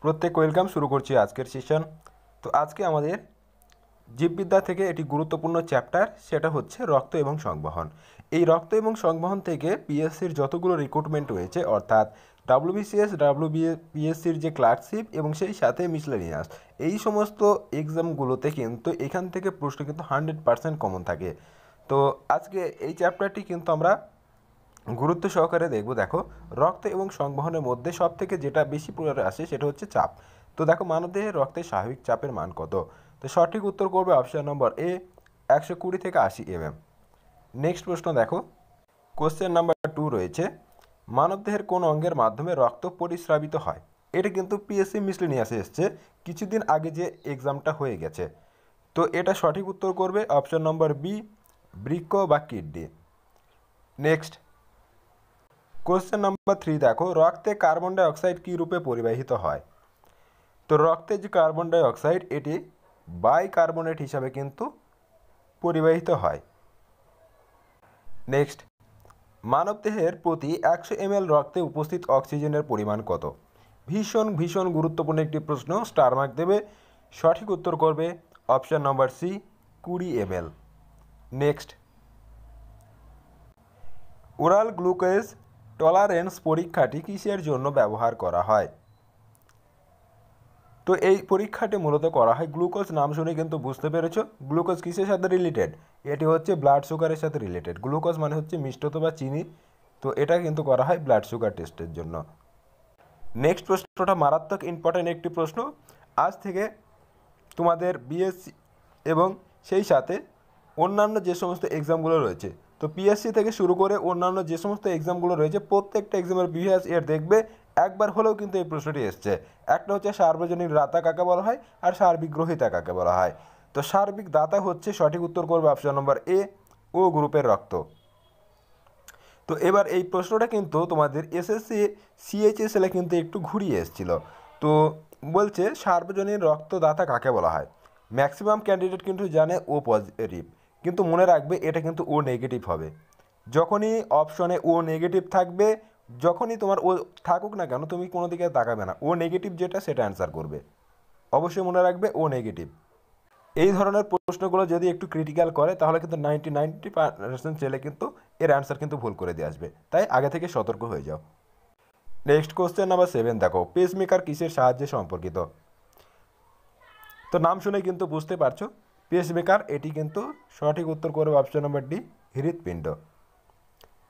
প্রত্যেক ওয়েলকাম শুরু করছি আজকের সেশন। তো আজকে আমাদের জীববিদ্যা থেকে একটি গুরুত্বপূর্ণ চ্যাপ্টার, সেটা হচ্ছে রক্ত এবং সংবহন। এই রক্ত এবং সংবহন থেকে পিএসসির যতগুলো রিক্রুটমেন্ট রয়েছে, অর্থাৎ ডাব্লিউবিসিএস পিএসসির যে ক্লার্কশিপ এবং সেই সাথে মিসলেনিয়াস, এই সমস্ত এক্সামগুলোতে কিন্তু এখান থেকে প্রশ্ন কিন্তু 100% কমন থাকে। তো আজকে এই চ্যাপ্টারটি কিন্তু আমরা গুরুত্ব সহকারে দেখব। দেখো, রক্ত এবং সংবহনের মধ্যে সব থেকে যেটা বেশি পরিমাণে আসে সেটা হচ্ছে চাপ। তো দেখো, মানবদেহের রক্তের স্বাভাবিক চাপের মান কত? তো সঠিক উত্তর করবে অপশন নম্বর এ, 120 থেকে 80 mm। নেক্সট প্রশ্ন দেখো, কোশ্চেন নাম্বার 2 রয়েছে, মানবদেহের কোন অঙ্গের মাধ্যমে রক্ত পরিস্রাবিত হয়? এটা কিন্তু পিএসসি মিসলেনিয়াসে এসছে কিছুদিন আগে, যে এক্সামটা হয়ে গেছে। তো এটা সঠিক উত্তর করবে অপশন নম্বর বি, বৃক্ক বা কিডনি। নেক্সট কোশ্চেন নাম্বার 3 দেখো, রক্তে কার্বন ডাই অক্সাইড কী রূপে পরিবাহিত হয়? তো রক্তে যে কার্বন ডাই অক্সাইড, এটি বাইকার্বনেট হিসাবে কিন্তু পরিবাহিত হয়। নেক্সট, মানবদেহের প্রতি 100 ml রক্তে উপস্থিত অক্সিজেনের পরিমাণ কত? ভীষণ ভীষণ গুরুত্বপূর্ণ একটি প্রশ্ন, স্টার মার্ক দেবে। সঠিক উত্তর করবে অপশন নম্বর C, 20 ml। Next, oral glucose tolerance পরীক্ষাটি কিসের জন্য ব্যবহার করা হয়? তো এই পরীক্ষাটি মূলত করা হয়, গ্লুকোজ নাম শুনে কিন্তু বুঝতে পেরেছো গ্লুকোজ কিসের সাথে রিলেটেড। এটি হচ্ছে ব্লাড সুগারের সাথে রিলেটেড। গ্লুকোজ মানে হচ্ছে মিষ্টত বা চিনি। তো এটা কিন্তু করা হয় ব্লাড সুগার টেস্টের জন্য। নেক্সট প্রশ্নটা মারাত্মক ইম্পর্ট্যান্ট একটি প্রশ্ন। আজ থেকে তোমাদের বিএসসি এবং সেই সাথে অন্যান্য যে সমস্ত এক্সামগুলো রয়েছে, তো পিএসসি থেকে শুরু করে অন্যান্য যে সমস্ত এক্সামগুলো রয়েছে, প্রত্যেকটা এক্সামের প্রিভিয়াস ইয়ার দেখবে একবার হলেও কিন্তু এই প্রশ্নটি এসছে। একটা হচ্ছে সার্বজনীন দাতা কাকে বলা হয়, আর সার্বিক গ্রহিতা কাকে বলা হয়। তো সার্বিক দাতা হচ্ছে, সঠিক উত্তর করবে অপশন নম্বর এ, ও গ্রুপের রক্ত। তো এবার এই প্রশ্নটা কিন্তু তোমাদের এসএসসি সিএইচএসএলে কিন্তু একটু ঘুরিয়ে এসেছিল। তো বলছে সার্বজনীন রক্তদাতা কাকে বলা হয়। ম্যাক্সিমাম ক্যান্ডিডেট কিন্তু জানে ও পজিটিভ, কিন্তু মনে রাখবে এটা কিন্তু ও নেগেটিভ হবে। যখনই অপশনে ও নেগেটিভ থাকবে, যখনই তোমার ও থাকুক না কেন, তুমি কোনো দিকে তাকাবে না, ও নেগেটিভ যেটা সেটা অ্যান্সার করবে। অবশ্যই মনে রাখবে ও নেগেটিভ। এই ধরনের প্রশ্নগুলো যদি একটু ক্রিটিক্যাল করে, তাহলে কিন্তু 90% ছেলে কিন্তু এর অ্যান্সার কিন্তু ভুল করে দিয়ে আসবে। তাই আগে থেকে সতর্ক হয়ে যাও। নেক্সট কোশ্চেন নাম্বার 7 দেখো, পেসমেকার কিসের সাহায্যে সম্পর্কিত? তো নাম শুনে কিন্তু বুঝতে পারছো, পেসমেকার এটি কিন্তু সঠিক উত্তর করবে অপশন নাম্বার ডি, হৃৎপিণ্ড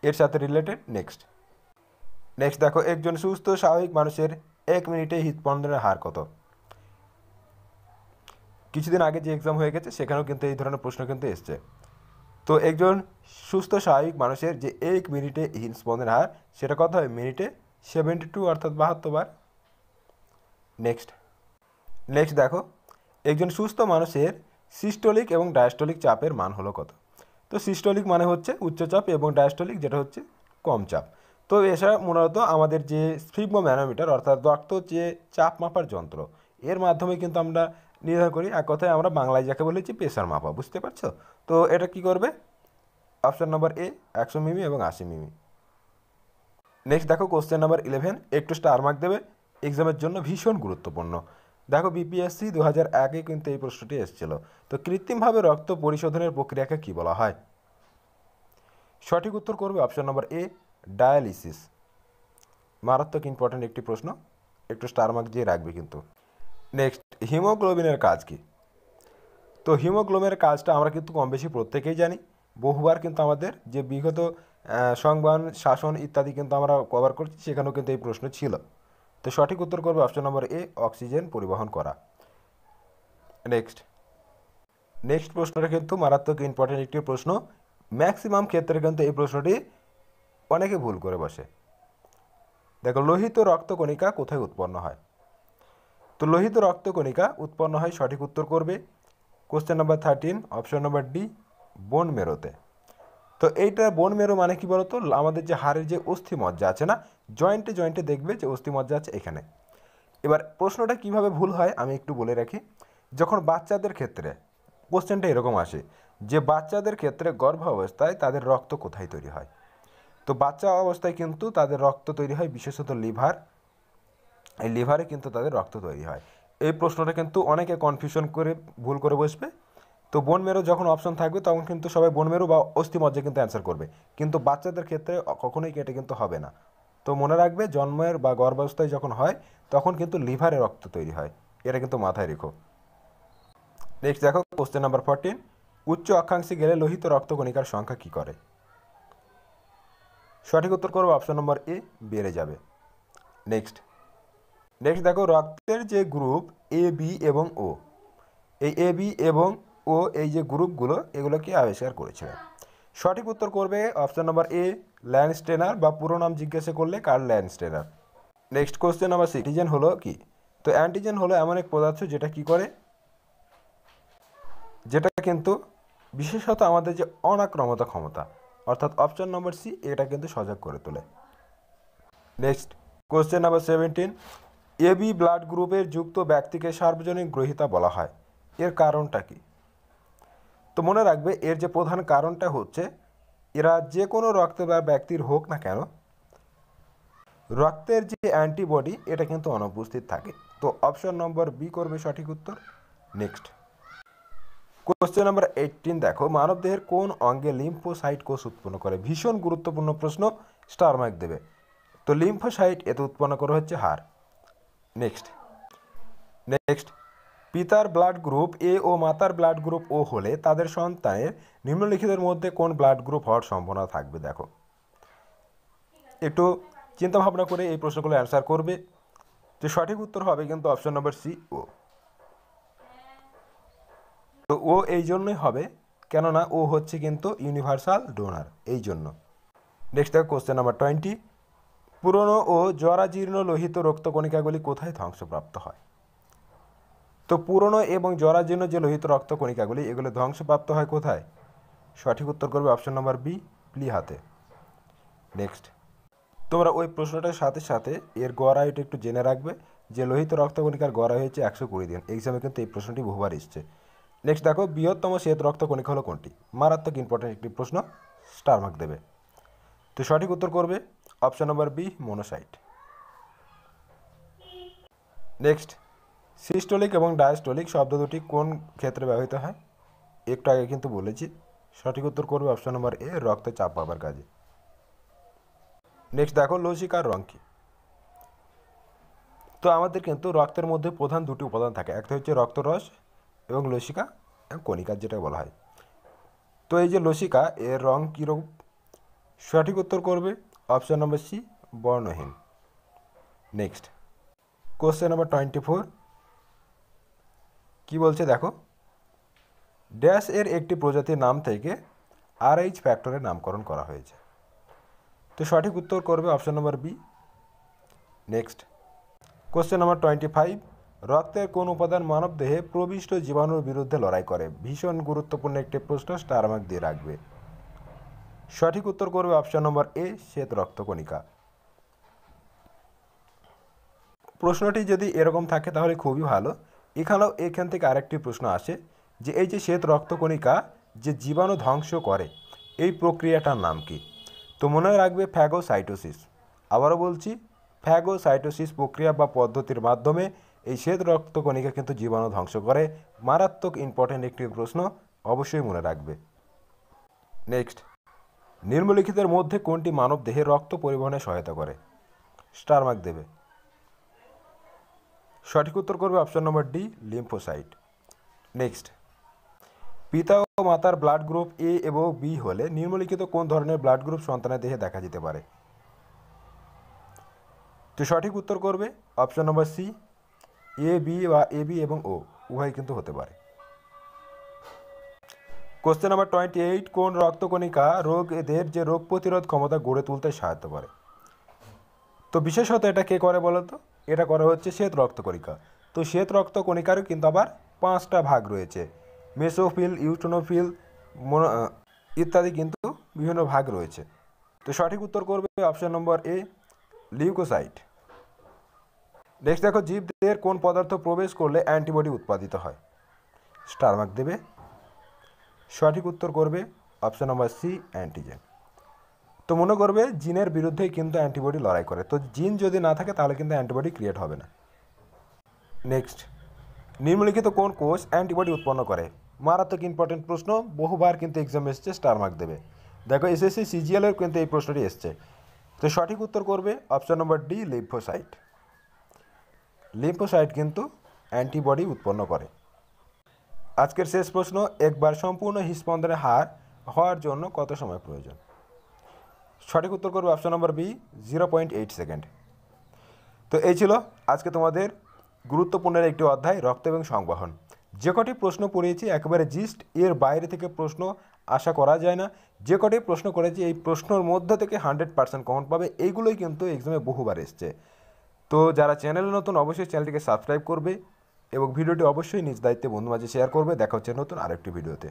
এর সাথে রিলেটেড। নেক্সট দেখো, একজন সুস্থ স্বাভাবিক মানুষের 1 মিনিটে হৃৎস্পন্দনের হার কত? কিছুদিন আগে যে এক্সাম হয়ে গেছে সেখানেও কিন্তু এই ধরনের প্রশ্ন কিন্তু এসছে। তো একজন সুস্থ স্বাভাবিক মানুষের যে 1 মিনিটে হৃদস্পন্দনের হার, সেটা কত হয়? মিনিটে 72, অর্থাৎ 72 বার। নেক্সট দেখো, একজন সুস্থ মানুষের সিস্টোলিক এবং ডায়াস্টোলিক চাপের মান হলো কত? তো সিস্টোলিক মানে হচ্ছে উচ্চচাপ এবং ডায়াস্টোলিক যেটা হচ্ছে কম চাপ। তো এছাড়া মূলত আমাদের যে স্ফিগমোম্যানোমিটার, অর্থাৎ রক্ত যে চাপ মাপার যন্ত্র, এর মাধ্যমে কিন্তু আমরা নির্ধারণ করি। এক কথায় আমরা বাংলায় যাকে বলেছি প্রেশার মাপা, বুঝতে পারছো? তো এটা কি করবে? অপশন নম্বর এ, 100 মিমি এবং 80 মিমি। নেক্সট দেখো, কোশ্চেন নাম্বার 11, একটু স্টার মার্ক দেবে, এক্সামের জন্য ভীষণ গুরুত্বপূর্ণ। দেখো, বিপিএসসি 2001-এ কিন্তু এই প্রশ্নটি এসেছিল। তো কৃত্রিমভাবে রক্ত পরিশোধনের প্রক্রিয়াকে কি বলা হয়? সঠিক উত্তর করবে অপশন নম্বর এ, ডায়ালিসিস। মারাত্মক ইম্পর্ট্যান্ট একটি প্রশ্ন, একটু স্টার মার্ক দিয়ে রাখবে কিন্তু। নেক্সট, হিমোগ্লোবিনের কাজ কি? তো হিমোগ্লোবিনের কাজটা আমরা কিন্তু কম বেশি প্রত্যেকেই জানি। বহুবার কিন্তু আমাদের যে বিগত সংবাদ, শাসন ইত্যাদি কিন্তু আমরা কভার করছি, সেখানেও কিন্তু এই প্রশ্ন ছিল। তো সঠিক উত্তর করবে অপশন নম্বর এ, অক্সিজেন পরিবহন করা। নেক্সট প্রশ্নটা কিন্তু মারাত্মক ইম্পর্টেন্ট একটি প্রশ্ন। ম্যাক্সিমাম ক্ষেত্রে কিন্তু এই প্রশ্নটি অনেকে ভুল করে বসে। দেখো, লোহিত রক্তকণিকা কোথায় উৎপন্ন হয়? তো লোহিত রক্তকণিকা উৎপন্ন হয়, সঠিক উত্তর করবে question number 13, option number D, বোন মেরোতে। তো এইটা বোন মেরো মানে কি বলতো? আমাদের যে হাড়ের যে অস্থিমজ্জা আছে না, জয়েন্টে জয়েন্টে দেখবে যে অস্থিমজ্জা আছে এখানে। এবার প্রশ্নটা কিভাবে ভুল হয় আমি একটু বলে রাখি। যখন বাচ্চাদের ক্ষেত্রে কোশ্চেনটা এরকম আসে যে বাচ্চাদের ক্ষেত্রে গর্ভাবস্থায় তাদের রক্ত কোথায় তৈরি হয়? তো বাচ্চা অবস্থায় কিন্তু তাদের রক্ত তৈরি হয় বিশেষত লিভার এই লিভারে কিন্তু তাদের রক্ত তৈরি হয়। এই প্রশ্নটা কিন্তু অনেকে কনফিউশন করে ভুল করে বসবে। তো বোন মেরু যখন অপশন থাকবে তখন কিন্তু সবাই বোন মেরু বা অস্থিমজ্জা কিন্তু অ্যান্সার করবে, কিন্তু বাচ্চাদের ক্ষেত্রে কখনোই এটা কিন্তু হবে না। তো মনে রাখবে, জন্মের বা গর্ভাবস্থায় যখন হয় তখন কিন্তু লিভারে রক্ত তৈরি হয়, এটা কিন্তু মাথায় রেখো। নেক্সট দেখো কোশ্চেন নাম্বার 14, উচ্চ অক্ষাংশে গেলে লোহিত রক্তকণিকার সংখ্যা কী করে? সঠিক উত্তর করবো অপশন নম্বর এ, বেড়ে যাবে। নেক্সট দেখো রক্তের যে গ্রুপ এ বি এবং ও, এই এ বি এবং ও এই যে গ্রুপগুলো, এগুলো কি আবিষ্কার করেছিলেন? সঠিক উত্তর করবে অপশন নম্বর এ, ল্যান্ডস্টেনার, বা পুরো নাম জিজ্ঞাসা করলে Karl Landsteiner. Next question number 6, antigen হলো কি? তো অ্যান্টিজেন হলো এমন এক পদার্থ যেটা কি করে, যেটা কিন্তু বিশেষত আমাদের যে অনাক্রমতা ক্ষমতা, অর্থাৎ অপশন নম্বর সি, এটা কিন্তু সজাগ করে তোলে। Next question number 17, AB blood গ্রুপের যুক্ত ব্যক্তিকে সার্বজনীন গ্রহীতা বলা হয়, এর কারণটা কি? তো মনে রাখবে, এর যে প্রধান কারণটা হচ্ছে, এরা যে কোনো রক্ত বা ব্যক্তির হোক না কেন, রক্তের যে অ্যান্টিবডি এটা কিন্তু অনুপস্থিত থাকে। তো অপশন নম্বর বি করবে সঠিক উত্তর। নেক্সট কোশ্চেন নাম্বার 18 দেখো, মানবদেহের কোন অঙ্গে লিম্ফোসাইট কোষ উৎপন্ন করে? ভীষণ গুরুত্বপূর্ণ প্রশ্ন, স্টার মার্ক দেবে। তো লিম্ফোসাইট এতে উৎপন্ন করা হচ্ছে হাড়। নেক্সট পিতার ব্লাড গ্রুপ এ ও মাতার ব্লাড গ্রুপ ও হলে তাদের সন্তানের নিম্নলিখিতের মধ্যে কোন ব্লাড গ্রুপ হওয়ার সম্ভাবনা থাকবে? দেখো, একটু চিন্তা ভাবনা করে এই প্রশ্নগুলো অ্যান্সার করবে। তো সঠিক উত্তর হবে কিন্তু অপশন নম্বর সি, ও। তো ও এই জন্যই হবে, কেননা ও হচ্ছে কিন্তু ইউনিভার্সাল ডোনার, এই জন্য। নেক্সট দেখো কোশ্চেন নাম্বার 20, পুরনো ও জরাজীর্ণ লোহিত রক্তকণিকাগুলি কোথায় ধ্বংসপ্রাপ্ত হয়? তো পুরনো এবং জরাজীর্ণ যে লোহিত রক্তকণিকাগুলি, এগুলো ধ্বংসপ্রাপ্ত হয় কোথায়? সঠিক উত্তর করবে অপশন নম্বর বি, প্লিহাতে। নেক্সট তোমরা ওই প্রশ্নটার সাথে সাথে এর গড় আয়ুটা একটু জেনে রাখবে, যে লোহিত রক্তকণিকার গড় আয়ু হচ্ছে 120 দিন। এক্সামে কিন্তু এই প্রশ্নটি বহুবার এসছে। নেক্সট দেখো, বৃহত্তম শ্বেত রক্তকণিকা হলো কোনটি? মারাত্মক ইম্পর্টেন্ট একটি প্রশ্ন, স্টার মার্ক দেবে। তো সঠিক উত্তর করবে অপশন নম্বর বি, মোনোসাইট। নেক্সট সিস্টোলিক এবং ডায়াস্টোলিক শব্দ দুটি কোন ক্ষেত্রে ব্যবহৃত হয়? একটু আগে কিন্তু বলেছি। সঠিক উত্তর করবে অপশন নম্বর এ, রক্তে চাপ পাবার কাজে। নেক্সট দেখো, লসিকার রং কী? তো আমাদের কিন্তু রক্তের মধ্যে প্রধান দুটি উপাদান থাকে, একটা হচ্ছে রক্তরস এবং লসিকা এবং কণিকা যেটা বলা হয়। তো এই যে লসিকা, এর রং কীরূপ? সঠিক উত্তর করবে অপশন নম্বর সি, বর্ণহীন। নেক্সট কোশ্চেন নাম্বার 24, কি বলছে দেখো, ড্যাশ এর একটি প্রজাতির নাম থেকে RH ফ্যাক্টরের নামকরণ করা হয়েছে। তো সঠিক উত্তর করবে অপশন নম্বর বি। নেক্সট কোশ্চেন নাম্বার 25, রক্তের কোন উপাদান মানবদেহে প্রবিষ্ট জীবাণুর বিরুদ্ধে লড়াই করে? ভীষণ গুরুত্বপূর্ণ একটি প্রশ্ন, স্টার মার্ক দিয়ে রাখবে। সঠিক উত্তর করবে অপশন নম্বর এ, শ্বেত রক্তকণিকা। প্রশ্নটি যদি এরকম থাকে তাহলে খুবই ভালো। এখান থেকে আরেকটি প্রশ্ন আসে, যে এই যে শ্বেত রক্তকণিকা যে জীবাণু ধ্বংস করে, এই প্রক্রিয়াটার নাম কি? তো মনে রাখবে, ফ্যাগোসাইটোসিস। আবারও বলছি, ফ্যাগোসাইটোসিস প্রক্রিয়া বা পদ্ধতির মাধ্যমে এই শ্বেত রক্তকণিকা কিন্তু জীবাণু ধ্বংস করে। মারাত্মক ইম্পর্টেন্ট একটি প্রশ্ন, অবশ্যই মনে রাখবে। নেক্সট নিম্নলিখিতের মধ্যে কোনটি মানব দেহে রক্ত পরিবহনে সহায়তা করে? স্টার মার্ক দেবে। সঠিক উত্তর করবে অপশন নম্বর ডি, লিম্ফোসাইট। নেক্সট পিতা ও মাতার ব্লাড গ্রুপ এ এবং বি হলে নিম্নলিখিত কোন ধরনের ব্লাড গ্রুপ সন্তানের দেহে দেখা যেতে পারে? তো সঠিক উত্তর করবে অপশন নম্বর সি, এ বি বা এ বি এবং ও উভয় কিন্তু হতে পারে। কোশ্চেন নাম্বার 28, কোন রক্তকণিকা এদের যে রোগ প্রতিরোধ ক্ষমতা গড়ে তুলতে সাহায্য করে? তো বিশেষত এটা কে করে বলো তো? এটা করে হচ্ছে শ্বেত রক্তকণিকা। তো শ্বেত রক্তকণিকারও কিন্তু আবার 5টা ভাগ রয়েছে, মেসোফিল, ইউটোনোফিল, ইত্যাদি কিন্তু বিভিন্ন ভাগ রয়েছে। তো সঠিক উত্তর করবে অপশন নম্বর এ, লিউকোসাইট। নেক্সট দেখো, জীবদেহের কোন পদার্থ প্রবেশ করলে অ্যান্টিবডি উৎপাদিত হয়? স্টার মার্ক দেবে। সঠিক উত্তর করবে অপশন নম্বর সি, অ্যান্টিজেন। তো মনে করবে, জিনের বিরুদ্ধেই কিন্তু অ্যান্টিবডি লড়াই করে। তো জিন যদি না থাকে তাহলে কিন্তু অ্যান্টিবডি ক্রিয়েট হবে না। নেক্সট, নিম্নলিখিত কোন কোষ অ্যান্টিবডি উৎপন্ন করে? মারাত্মক ইম্পর্টেন্ট প্রশ্ন, বহুবার কিন্তু এক্সাম এসছে, স্টার মার্ক দেবে। দেখো এসএসসি সিজিএলের কিন্তু এই প্রশ্নটি এসছে। তো সঠিক উত্তর করবে অপশন নম্বর ডি, লিম্ফোসাইট। লিম্ফোসাইট কিন্তু অ্যান্টিবডি উৎপন্ন করে। আজকের শেষ প্রশ্ন, একবার সম্পূর্ণ হৃদস্পন্দনের হার হওয়ার জন্য কত সময় প্রয়োজন? সঠিক উত্তর করবে অপশন নম্বর বি, 0.8 সেকেন্ড। তো এই ছিল আজকে তোমাদের গুরুত্বপূর্ণ একটি অধ্যায়, রক্ত এবং সংবহন। যে কটি প্রশ্ন পড়িয়েছি একেবারে জিস্ট, এর বাইরে থেকে প্রশ্ন আশা করা যায় না। যে কটি প্রশ্ন করেছি এই প্রশ্নের মধ্য থেকে 100% কমন পাবে, এইগুলোই কিন্তু এক্সামে বহুবার এসছে। তো যারা চ্যানেলে নতুন অবশ্যই চ্যানেলটিকে সাবস্ক্রাইব করবে এবং ভিডিওটি অবশ্যই নিজ দায়িত্বে বন্ধু মাঝে শেয়ার করবে। দেখা হচ্ছে নতুন আরেকটি ভিডিওতে।